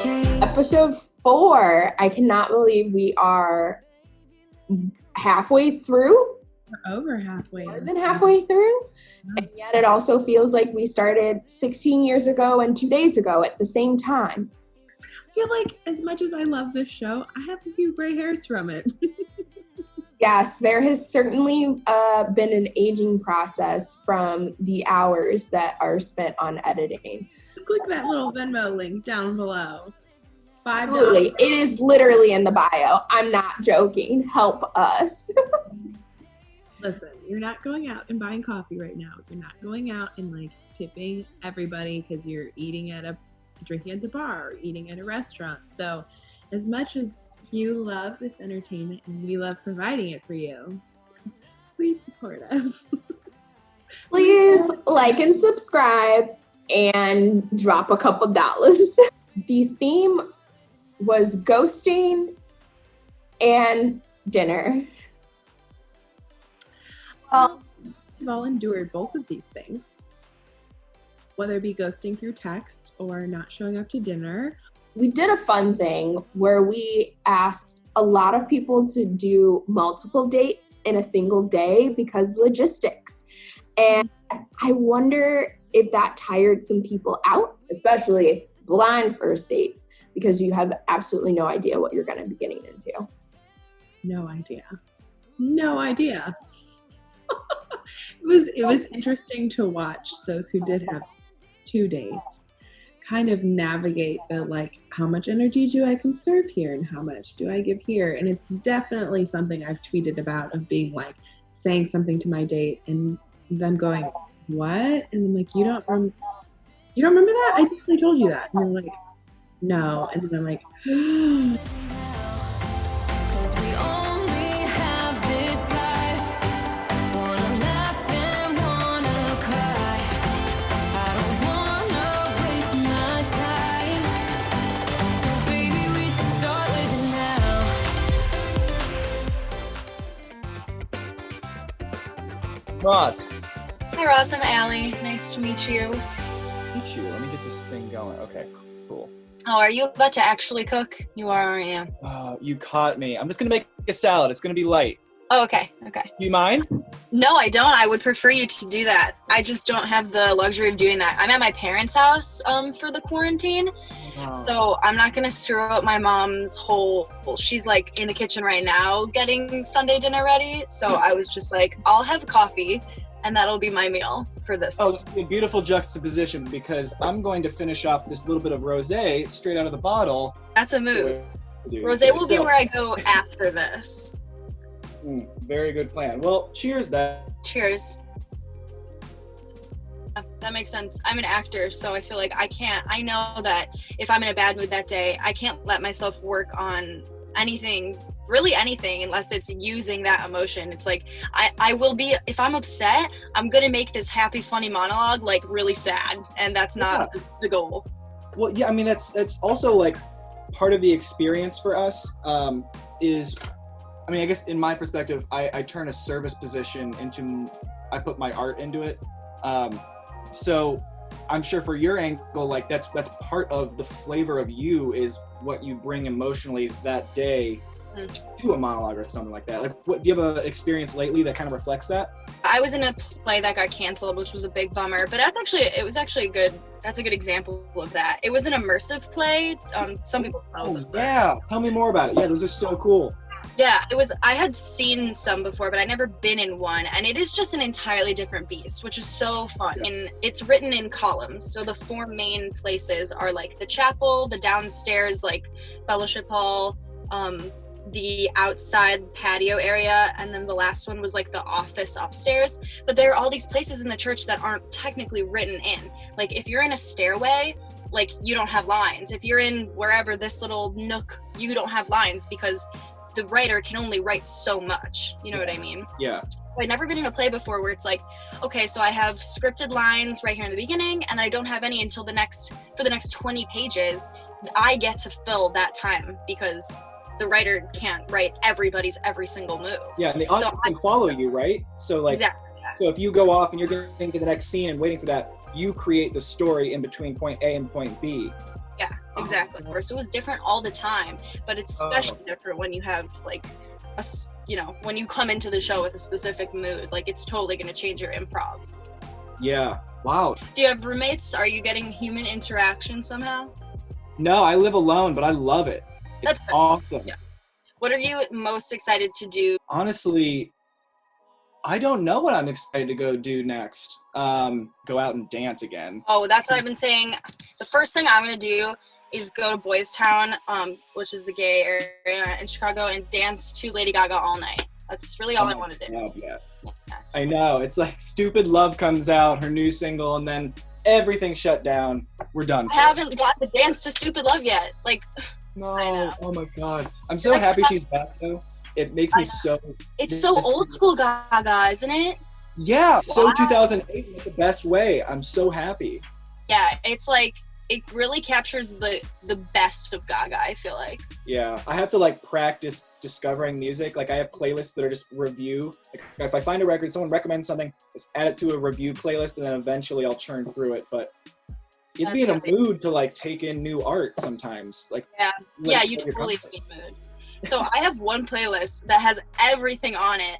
Episode 4. I cannot believe we are halfway through. We're over halfway. More than halfway through. And yet it also feels like we started 16 years ago and 2 days ago at the same time. I feel like as much as I love this show, I have a few gray hairs from it. Yes, there has certainly been an aging process from the hours that are spent on editing. Click that little Venmo link down below. $5. Absolutely. It is literally in the bio. I'm not joking. Help us. Listen, you're not going out and buying coffee right now. You're not going out and tipping everybody because you're drinking at the bar or eating at a restaurant. So as much as you love this entertainment and we love providing it for you, please support us. Please like and subscribe and drop a couple dollars. The theme was ghosting and dinner. We've all endured both of these things, whether it be ghosting through text or not showing up to dinner. We did a fun thing where we asked a lot of people to do multiple dates in a single day because logistics. And I wonder if that tired some people out, especially blind first dates, because you have absolutely no idea what you're going to be getting into. No idea. It was interesting to watch those who did have 2 dates kind of navigate the how much energy do I conserve here and how much do I give here. And it's definitely something I've tweeted about, of being saying something to my date and them going, what? And I'm like, you don't remember that? I definitely told you that. And they're like, no. And then I'm like, Ross. Hi Ross, I'm Allie. Nice to meet you. Meet you. Let me get this thing going. Okay, cool. Oh, are you about to actually cook? You are, aren't you? Oh, you caught me. I'm just gonna make a salad. It's gonna be light. Oh, okay. You mind? No, I don't. I would prefer you to do that. I just don't have the luxury of doing that. I'm at my parents' house for the quarantine, so I'm not gonna screw up my mom's she's in the kitchen right now getting Sunday dinner ready. So I was just I'll have coffee, and that'll be my meal for this. Oh, it's a beautiful juxtaposition because I'm going to finish off this little bit of rosé straight out of the bottle. That's a move. Rosé will be where I go after this. Very good plan. Well, cheers then. Cheers. That makes sense. I'm an actor, so I feel I know that if I'm in a bad mood that day, I can't let myself work on anything, unless it's using that emotion. It's I will be, if I'm upset, I'm going to make this happy, funny monologue really sad, and that's not the goal. Well, yeah, I mean, that's also part of the experience for us is, I guess in my perspective, I turn a service position I put my art into it. So I'm sure for your angle, that's part of the flavor of you, is what you bring emotionally that day to a monologue or something like that. Do you have an experience lately that kind of reflects that? I was in a play that got canceled, which was a big bummer, but that's a good example of that. It was an immersive play. Some people know them. Yeah, tell me more about it. Yeah, those are so cool. Yeah, I had seen some before, but I'd never been in one, and it is just an entirely different beast, which is so fun. Yeah. And it's written in columns, so the 4 main places are the chapel, the downstairs fellowship hall, the outside patio area, and then the last one was the office upstairs. But there are all these places in the church that aren't technically written in. If you're in a stairway, you don't have lines. If you're in wherever this little nook, you don't have lines because the writer can only write so much. You know what I mean? Yeah. I'd never been in a play before where it's okay, so I have scripted lines right here in the beginning, and I don't have any until for the next 20 pages. I get to fill that time because the writer can't write everybody's every single move. Yeah, and the audience can follow you, right? So exactly. So if you go off and you're getting to the next scene and waiting for that, you create the story in between point A and point B. Yeah. exactly. So it was different all the time, but it's especially different when you have like when you come into the show with a specific mood. Like, it's totally going to change your improv. Yeah. Wow. Do you have roommates? Are you getting human interaction somehow? No, I live alone, but I love it. It's awesome. Yeah. What are you most excited to do? Honestly, I don't know what I'm excited to go do next. Go out and dance again. Oh, that's what I've been saying. The first thing I'm going to do is go to Boys Town, which is the gay area in Chicago, and dance to Lady Gaga all night. That's really all I want to do. Oh, yes. Yeah. I know. It's like Stupid Love comes out, her new single, and then everything shut down. We're done. I haven't got to dance to Stupid Love yet. Like, no. Oh my God. I'm so happy she's back though. It makes me so. It's so old school Gaga, isn't it? Yeah. Wow. So 2008 in the best way. I'm so happy. Yeah. It's like, it really captures the best of Gaga, I feel like. Yeah, I have to like practice discovering music. Like, I have playlists that are just review. Like, if I find a record, someone recommends something, just add it to a review playlist, and then eventually I'll churn through it. But you have to be in a mood to like take in new art sometimes. Like, you totally be in mood. So I have one playlist that has everything on it.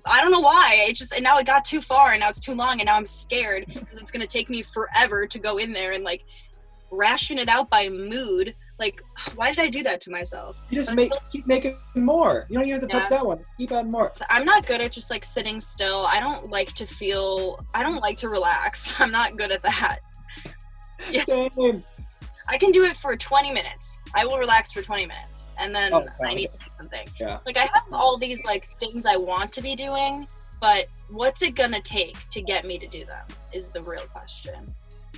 I don't know why. And now it got too far, and now it's too long, and now I'm scared because it's gonna take me forever to go in there and like ration it out by mood. Like, why did I do that to myself? You just keep making more. You don't even have to touch that one. Keep adding more. I'm not good at just like sitting still. I don't like to relax. I'm not good at that. Yeah. Same. I can do it for 20 minutes. I will relax for 20 minutes, and then I need to do something. Yeah. Like, I have all these like things I want to be doing, but what's it gonna take to get me to do them is the real question.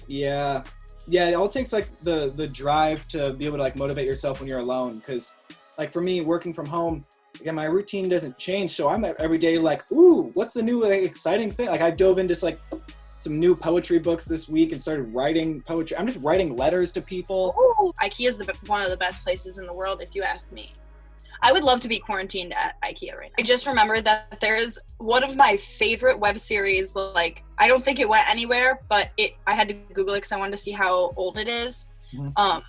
Yeah. Yeah, it all takes like the drive to be able to like motivate yourself when you're alone. Because like for me, working from home, again, my routine doesn't change. So I'm every day like, ooh, what's the new like, exciting thing? Like, I dove into like some new poetry books this week and started writing poetry. I'm just writing letters to people. Ooh, IKEA is one of the best places in the world, if you ask me. I would love to be quarantined at IKEA right now. I just remembered that there's one of my favorite web series. Like, I don't think it went anywhere, but I had to Google it because I wanted to see how old it is. Mm-hmm.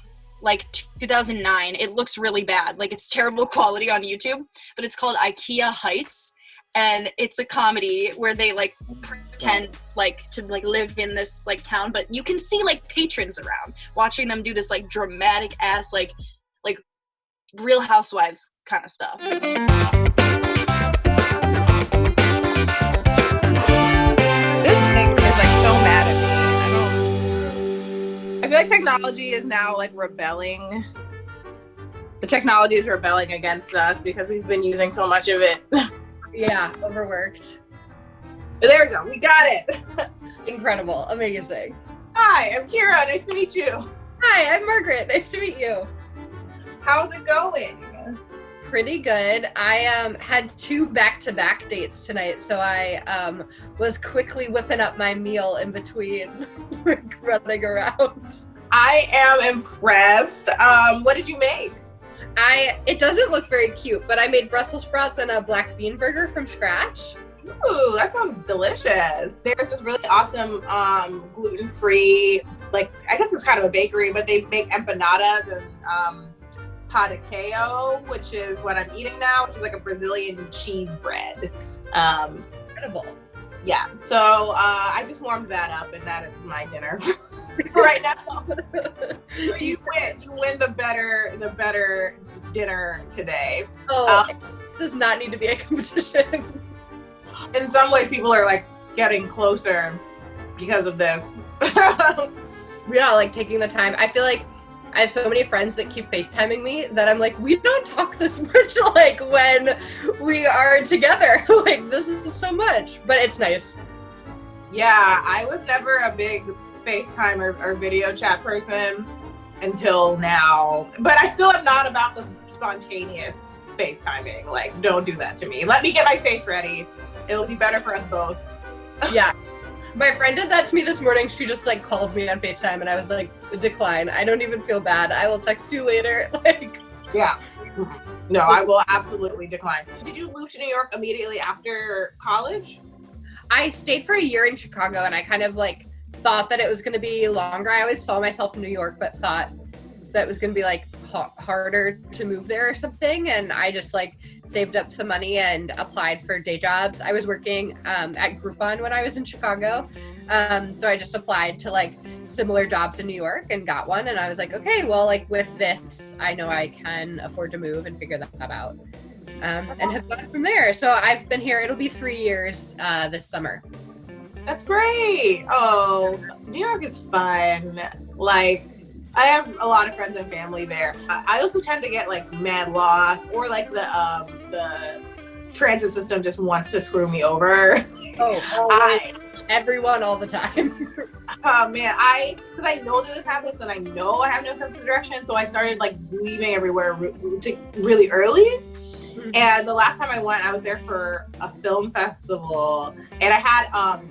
Like 2009. It looks really bad. Like, it's terrible quality on YouTube, but it's called IKEA Heights. And it's a comedy where they like pretend like to like live in this like town, but you can see like patrons around watching them do this like dramatic ass like Real Housewives kind of stuff. This thing is like so mad at me. I feel like technology is now like rebelling. The technology is rebelling against us because we've been using so much of it. Yeah, overworked. There we go. We got it. Incredible. Amazing. Hi, I'm Kira. Nice to meet you. Hi, I'm Margaret. Nice to meet you. How's it going? Pretty good. I had 2 back-to-back dates tonight, so I was quickly whipping up my meal in between running around. I am impressed. What did you make? It doesn't look very cute, but I made Brussels sprouts and a black bean burger from scratch. Ooh, that sounds delicious. There's this really awesome gluten-free, like, I guess it's kind of a bakery, but they make empanadas and pataqueo, which is what I'm eating now, which is like a Brazilian cheese bread. Incredible. Yeah, so I just warmed that up, and that is my dinner right now. So you win the better dinner today. Oh, it does not need to be a competition. In some ways, people are like getting closer because of this. Yeah, like taking the time. I feel like I have so many friends that keep FaceTiming me that I'm like, we don't talk this much like when we are together. Like, this is so much, but it's nice. Yeah, I was never a big FaceTime or video chat person until now, but I still am not about the spontaneous FaceTiming. Like, don't do that to me. Let me get my face ready. It'll be better for us both. Yeah. My friend did that to me this morning. She just like called me on FaceTime and I was like, decline. I don't even feel bad. I will text you later. Like, yeah. No, I will absolutely decline. Did you move to New York immediately after college? I stayed for a year in Chicago and I kind of like thought that it was going to be longer. I always saw myself in New York, but thought that was going to be like harder to move there or something. And I just like saved up some money and applied for day jobs. I was working at Groupon when I was in Chicago. So I just applied to like similar jobs in New York and got one. And I was like, okay, well, like with this, I know I can afford to move and figure that out. And have gone from there. So I've been here. It'll be 3 years this summer. That's great. Oh, New York is fun. Like, I have a lot of friends and family there. I also tend to get like mad lost, or like the transit system just wants to screw me over. Oh, everyone all the time. Oh man, because I know that this happens and I know I have no sense of direction, so I started like leaving everywhere really early. And the last time I went, I was there for a film festival, and I had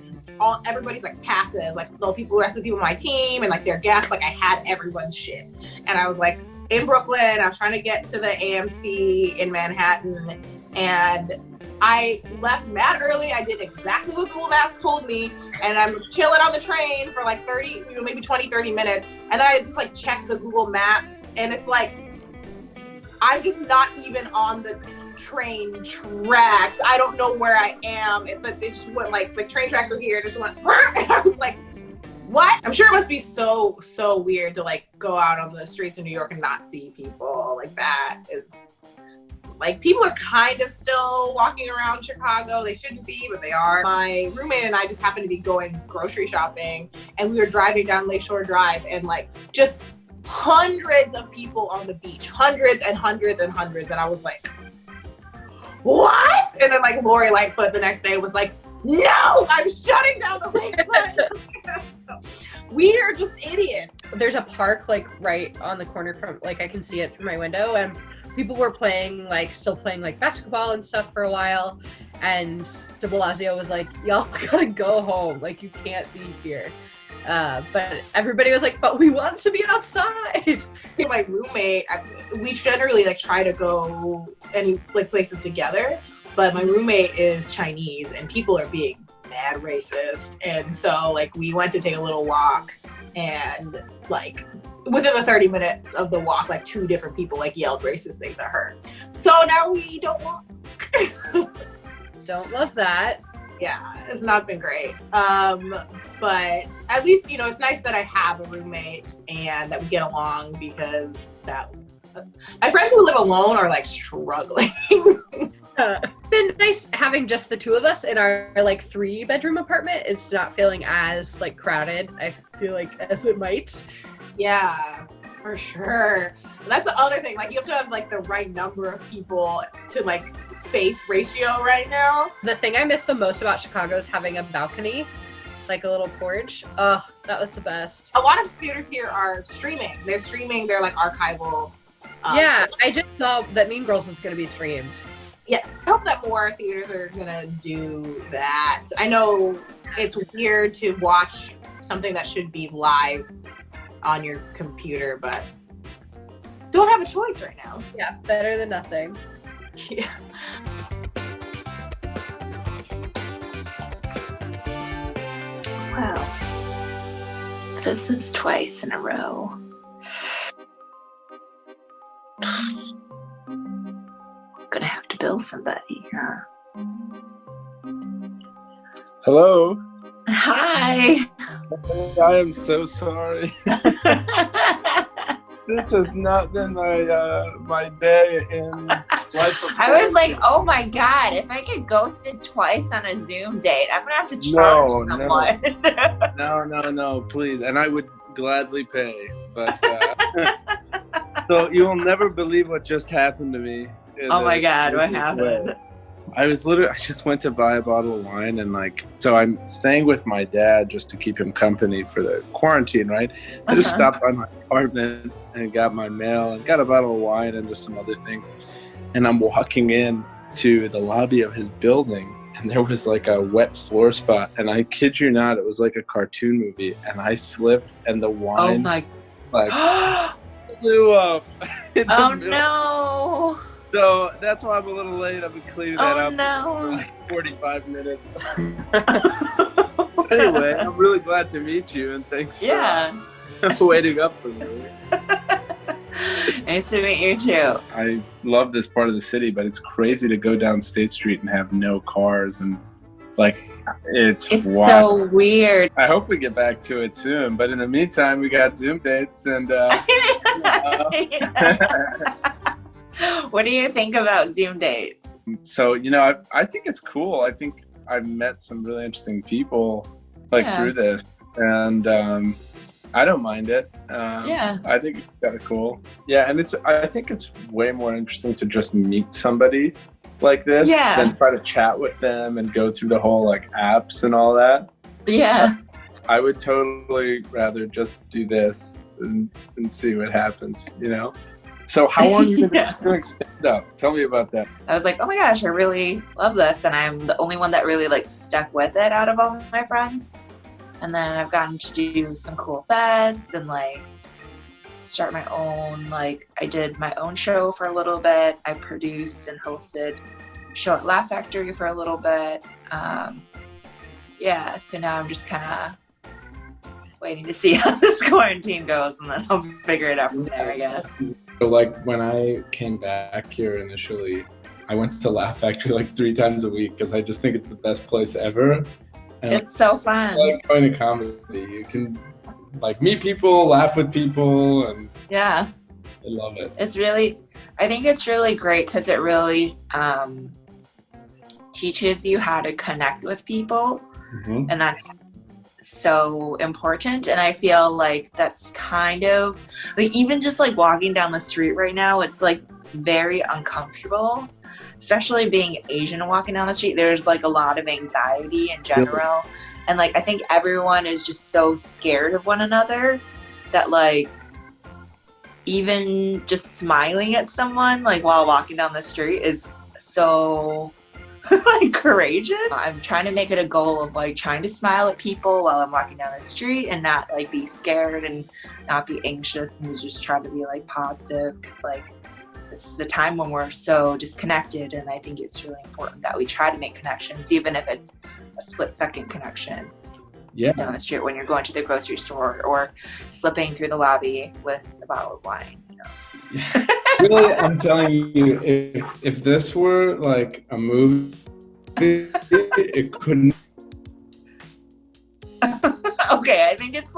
everybody's like passes, like the rest of the people on my team and like their guests. Like I had everyone's shit, and I was like in Brooklyn. I was trying to get to the AMC in Manhattan, and I left mad early. I did exactly what Google Maps told me, and I'm chilling on the train for like 30, maybe 20, 30 minutes, and then I just like check the Google Maps, and it's like I'm just not even on the train tracks. I don't know where I am, but they just went like the train tracks are here. Just went, and I was like, what? I'm sure it must be so weird to like go out on the streets of New York and not see people. Like that is like, people are kind of still walking around Chicago. They shouldn't be, but they are. My roommate and I just happened to be going grocery shopping, and we were driving down Lakeshore Drive, and like just hundreds of people on the beach, hundreds and hundreds and hundreds, and I was like, what? And then like Lori Lightfoot the next day was like, no, I'm shutting down the Lightfoot. We are just idiots. There's a park like right on the corner from, like I can see it through my window, and people were still playing like basketball and stuff for a while. And de Blasio was like, y'all gotta go home. Like you can't be here. But everybody was like, but we want to be outside. My roommate, we generally like try to go any like places together, but my roommate is Chinese and people are being mad racist. And so like we went to take a little walk, and like within the 30 minutes of the walk, like 2 different people like yelled racist things at her. So now we don't walk. Don't love that. Yeah, it's not been great. But at least, it's nice that I have a roommate and that we get along, because my friends who live alone are like struggling. It's been nice having just the 2 of us in our like 3-bedroom apartment. It's not feeling as like crowded, I feel like, as it might. Yeah, for sure. And that's the other thing. Like you have to have like the right number of people to like space ratio right now. The thing I miss the most about Chicago is having a balcony, like a little porch. Oh, that was the best. A lot of theaters here are streaming. They're streaming. They're like archival. Yeah, I just saw that Mean Girls is going to be streamed. Yes. I hope that more theaters are going to do that. I know it's weird to watch something that should be live on your computer, but don't have a choice right now. Yeah, better than nothing. Yeah. Wow. This is twice in a row. Gonna have to bill somebody, huh? Hello. Hi. I am so sorry. This has not been my day in life. I was like, oh my God, if I get ghosted twice on a Zoom date, I'm gonna have to charge someone. No, please. And I would gladly pay. But so you will never believe what just happened to me. Oh my God, what happened? I just went to buy a bottle of wine, and so I'm staying with my dad just to keep him company for the quarantine, right? I just stopped by my apartment and got my mail and got a bottle of wine and just some other things. And I'm walking in to the lobby of his building, and there was like a wet floor spot. And I kid you not, it was like a cartoon movie. And I slipped, and the wine blew up. Oh no. So that's why I'm a little late. I've been cleaning that up no. for like 45 minutes. Anyway, I'm really glad to meet you, and thanks for waiting up for me. Nice to meet you too. I love this part of the city, but it's crazy to go down State Street and have no cars, and like it's wild. So weird. I hope we get back to it soon, but in the meantime, we got Zoom dates and. What do you think about Zoom dates? So I think it's cool. I think I've met some really interesting people through this, and I don't mind it. I think it's kind of cool. Yeah, and I think it's way more interesting to just meet somebody like this than try to chat with them and go through the whole apps and all that. Yeah. I would totally rather just do this and see what happens, So how long have you been doing stand-up? Tell me about that. I was like, oh my gosh, I really love this. And I'm the only one that really stuck with it out of all my friends. And then I've gotten to do some cool fests and start my own, I did my own show for a little bit. I produced and hosted a show at Laugh Factory for a little bit. So now I'm just kind of waiting to see how this quarantine goes, and then I'll figure it out from there, I guess. So when I came back here initially, I went to Laugh Factory 3 times a week because I just think it's the best place ever. And it's so fun. I like going to comedy. You can meet people, laugh with people, and I love it. I think it's really great because it really teaches you how to connect with people, and that's so important. And I feel like that's kind of even just walking down the street right now, it's very uncomfortable, especially being Asian and walking down the street. There's a lot of anxiety in general, and I think everyone is just so scared of one another that even just smiling at someone while walking down the street is so courageous. I'm trying to make it a goal of trying to smile at people while I'm walking down the street and not be scared and not be anxious, and just try to be positive, because this is the time when we're so disconnected, and I think it's really important that we try to make connections, even if it's a split-second connection down the street when you're going to the grocery store or slipping through the lobby with a bottle of wine. Really, I'm telling you, if this were a movie, it couldn't. Okay, I think it's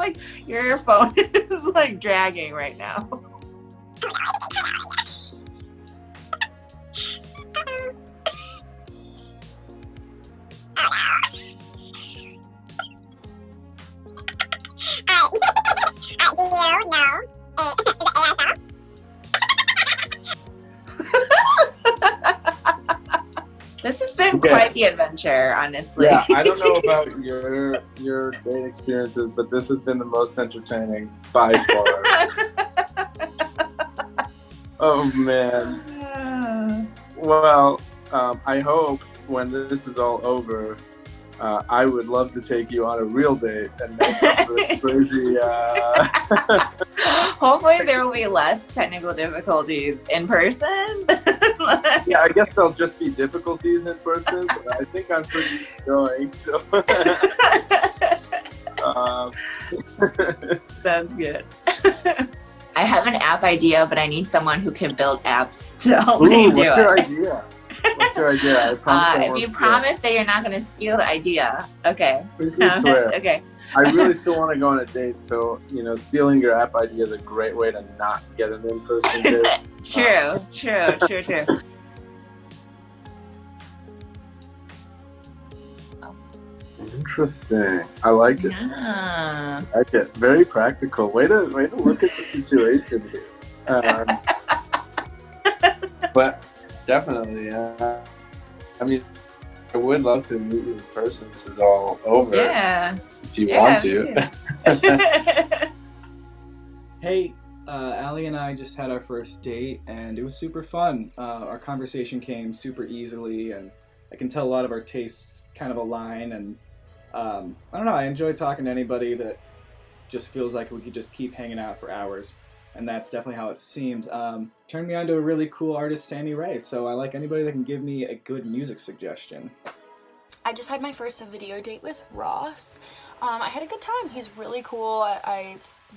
your phone is dragging right now. This has been quite the adventure, honestly. Yeah, I don't know about your date experiences, but this has been the most entertaining by far. Oh man. Well, I hope when this is all over, I would love to take you on a real date and make up this crazy. Hopefully, there will be less technical difficulties in person. Yeah, I guess there'll just be difficulties in person, but I think I'm pretty going. So. Sounds good. I have an app idea, but I need someone who can build apps to help me do it. What's your idea? What's your idea? If you promise that you're not going to steal the idea, okay. Please swear. Okay. I really still want to go on a date, so stealing your app idea is a great way to not get an in-person date. True. Interesting. I like it. Yeah. I like it. Very practical. Way to look at the situation here. But definitely, I mean, I would love to meet you in person. This is all over. Yeah. If you want to. Hey, Allie and I just had our first date, and it was super fun. Our conversation came super easily, and I can tell a lot of our tastes kind of align. And I don't know, I enjoy talking to anybody that just feels like we could just keep hanging out for hours. And that's definitely how it seemed. Turned me on to a really cool artist, Sammy Ray. So I like anybody that can give me a good music suggestion. I just had my first video date with Ross. I had a good time. He's really cool.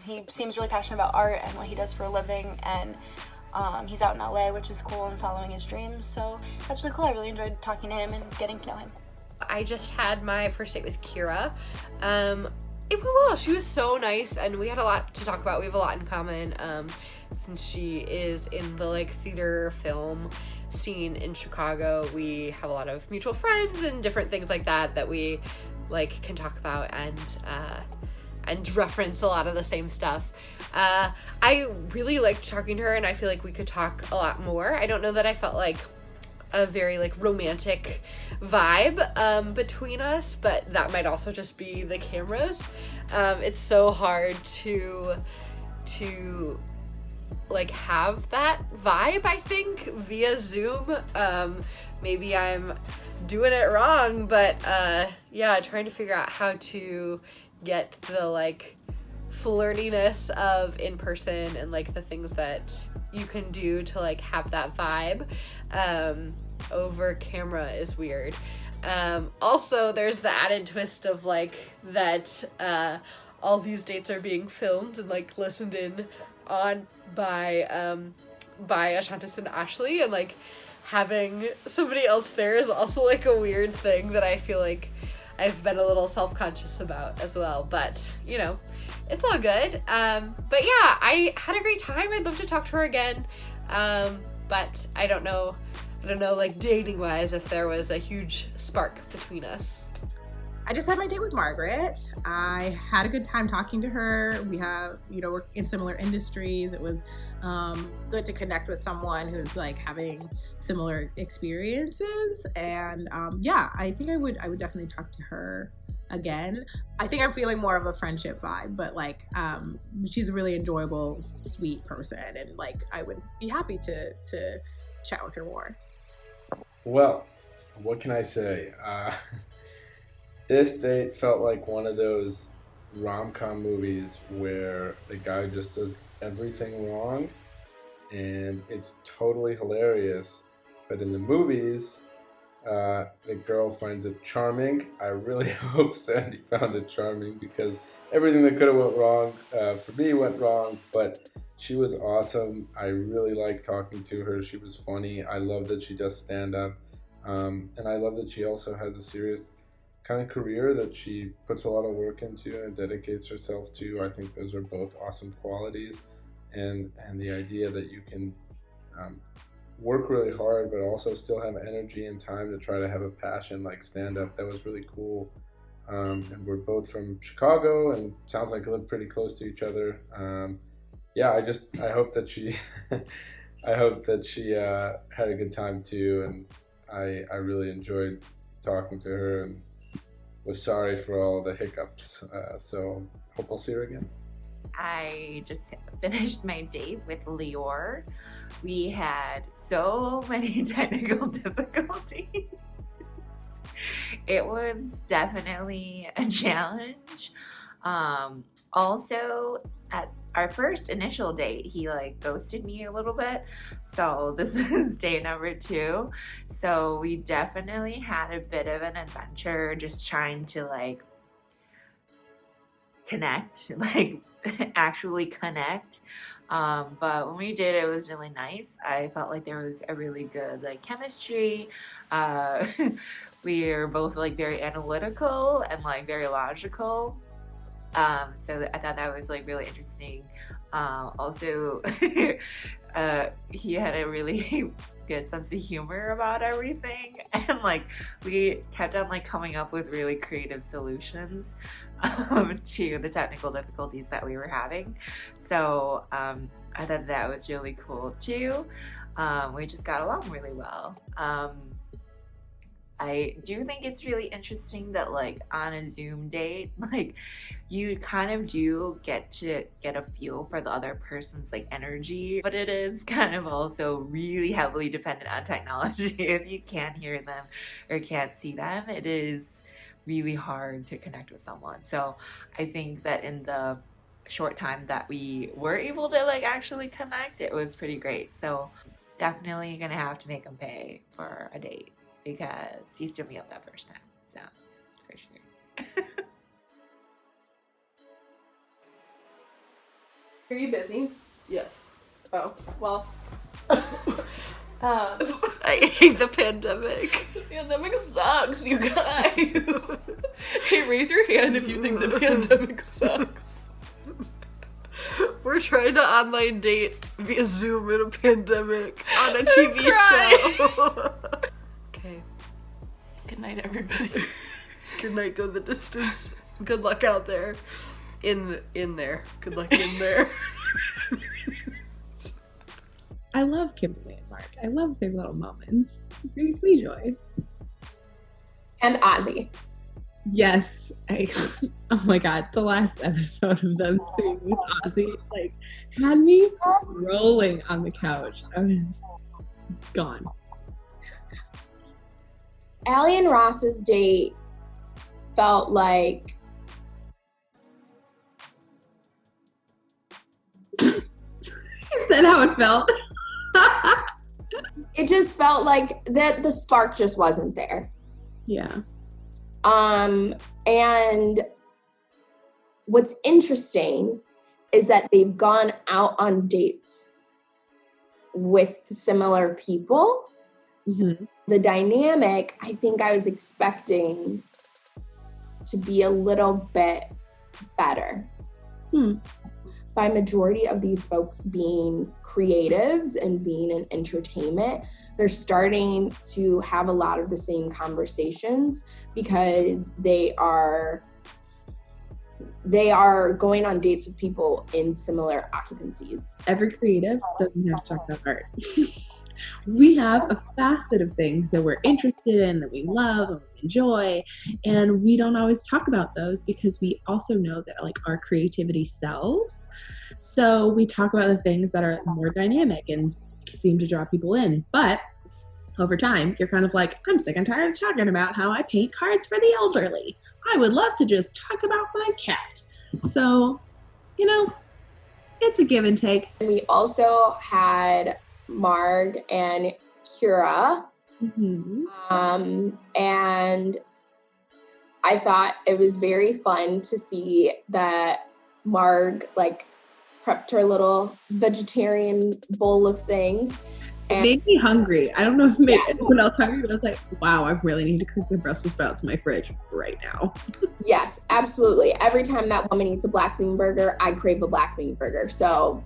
He seems really passionate about art and what he does for a living, and he's out in LA, which is cool, and following his dreams. So that's really cool. I really enjoyed talking to him and getting to know him. I just had my first date with Kira. It went well. She was so nice, and we had a lot to talk about. We have a lot in common, since she is in the like theater film scene in Chicago. We have a lot of mutual friends and different things like that we like can talk about and reference a lot of the same stuff. I really liked talking to her, and I feel like we could talk a lot more. I don't know that I felt like a very like romantic vibe between us, but that might also just be the cameras. It's so hard to like have that vibe, I think, via Zoom. Maybe I'm doing it wrong, but yeah, trying to figure out how to get the like flirtiness of in person and like the things that you can do to like have that vibe over camera is weird. Also, there's the added twist of like that all these dates are being filmed and like listened in on by Ashantis and Ashley, and like having somebody else there is also like a weird thing that I feel like I've been a little self-conscious about as well, but you know, it's all good. But yeah, I had a great time. I'd love to talk to her again. But I don't know like dating wise if there was a huge spark between us. I just had my date with Margaret. I had a good time talking to her. We have, we're in similar industries. It was good to connect with someone who's like having similar experiences. And yeah, I think I would definitely talk to her again. I think I'm feeling more of a friendship vibe, but like she's a really enjoyable, sweet person, and like I would be happy to chat with her more. Well, what can I say? This date felt like one of those rom-com movies where the guy just does everything wrong and it's totally hilarious. But in the movies, the girl finds it charming. I really hope Sandy found it charming, because everything that could have went wrong for me went wrong, but she was awesome. I really liked talking to her. She was funny. I love that she does stand-up. And I love that she also has a serious kind of career that she puts a lot of work into and dedicates herself to. I think those are both awesome qualities. And the idea that you can work really hard, but also still have energy and time to try to have a passion like stand-up, that was really cool. And we're both from Chicago, and sounds like we live pretty close to each other. Yeah, I hope that she had a good time too, and I really enjoyed talking to her and was sorry for all the hiccups. So hope I'll see her again. I just finished my date with Lior. We had so many technical difficulties. It was definitely a challenge. Also, at our first initial date, he like ghosted me a little bit. So this is day number 2. So we definitely had a bit of an adventure just trying to like connect, like actually connect. But when we did, it was really nice. I felt like there was a really good like chemistry. We are both like very analytical and like very logical. So I thought that was like really interesting. Also, he had a really good sense of humor about everything, and like we kept on like coming up with really creative solutions to the technical difficulties that we were having. So I thought that was really cool too. We just got along really well. I do think it's really interesting that like on a Zoom date, like you kind of do get to get a feel for the other person's like energy, but it is kind of also really heavily dependent on technology. If you can't hear them or can't see them, it is really hard to connect with someone. So I think that in the short time that we were able to like actually connect, it was pretty great. So definitely gonna have to make him pay for a date, because he stood me up that first time. So Are you busy? Yes. Oh, well. I hate the pandemic. The pandemic sucks, you guys. Hey, raise your hand if you think the pandemic sucks. We're trying to online date via Zoom in a pandemic on a TV show. Okay. Good night, everybody. Good night, go the distance. Good luck out there. In there. Good luck in there. I love Kimberly and Mark. I love their little moments. It brings me joy. And Ozzy. Yes. Oh my god, the last episode of them singing with Ozzy, like, had me rolling on the couch. I was gone. Allie and Ross's date felt like Is that how it felt? it just felt like that the spark just wasn't there. Yeah. And what's interesting is that they've gone out on dates with similar people. Mm-hmm. So the dynamic, I think I was expecting to be a little bit better. By majority of these folks being creatives and being in entertainment, they're starting to have a lot of the same conversations because they are going on dates with people in similar occupancies. Every creative doesn't have to talk about art. We have a facet of things that we're interested in, that we love and we enjoy, and we don't always talk about those because we also know that like our creativity sells. So we talk about the things that are more dynamic and seem to draw people in. But over time, you're kind of like, I'm sick and tired of talking about how I paint cards for the elderly. I would love to just talk about my cat. So, you know, it's a give and take. And we also had Marg and Kira. Mm-hmm. And I thought it was very fun to see that Marg like prepped her little vegetarian bowl of things. It made me hungry. I don't know if it made anyone else hungry, but I was like, wow, I really need to cook the Brussels sprouts in my fridge right now. Yes, absolutely. Every time that woman eats a black bean burger, I crave a black bean burger. So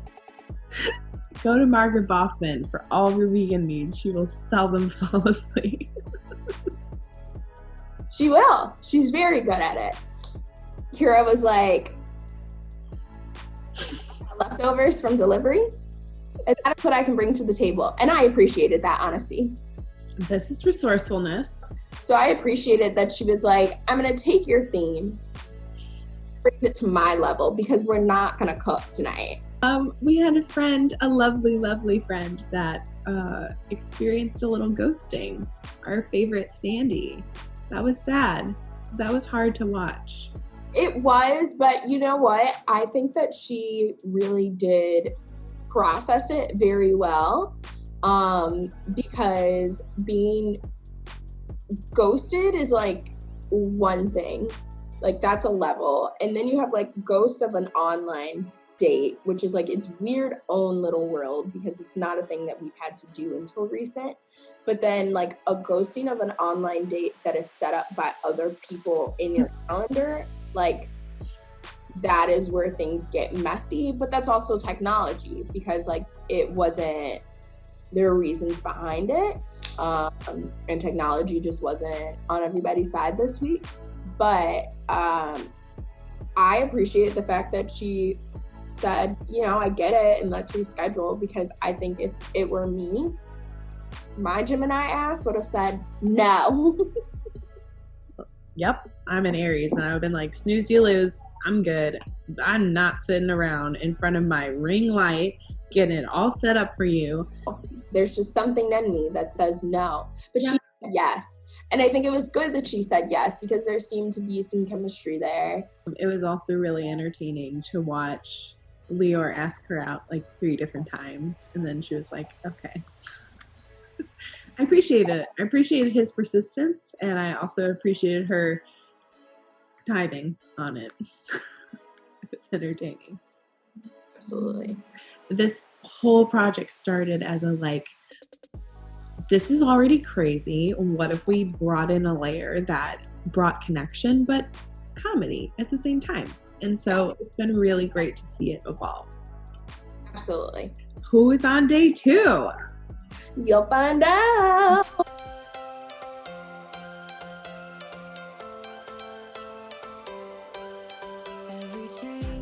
go to Margaret Baughman for all of your vegan needs. She will sell them flawlessly. She will. She's very good at it. Kira was like, leftovers from delivery? And that is what I can bring to the table. And I appreciated that honesty. This is resourcefulness. So I appreciated that she was like, I'm going to take your theme, bring it to my level because we're not going to cook tonight. We had a friend, a lovely, lovely friend that experienced a little ghosting. Our favorite Sandy. That was sad. That was hard to watch. It was, but you know what? I think that she really did process it very well, because being ghosted is like one thing, like that's a level, and then you have like ghost of an online date, which is like its weird own little world because it's not a thing that we've had to do until recent. But then like a ghosting of an online date that is set up by other people in your calendar, like that is where things get messy. But that's also technology because like it wasn't, there are reasons behind it, and technology just wasn't on everybody's side this week. But I appreciated the fact that she said, you know, I get it and let's reschedule, because I think if it were me, my Gemini ass would have said no. Yep, I'm an Aries and I would have been like, snooze you lose, I'm good. I'm not sitting around in front of my ring light getting it all set up for you. There's just something in me that says no. But she said yes. And I think it was good that she said yes because there seemed to be some chemistry there. It was also really entertaining to watch Lior ask her out like 3 different times. And then she was like, okay. I appreciated it. I appreciated his persistence, and I also appreciated her tithing on it. It was entertaining. Absolutely. This whole project started as a like, this is already crazy. What if we brought in a layer that brought connection but comedy at the same time? And so it's been really great to see it evolve. Absolutely. Who is on day 2? You'll find out. Every change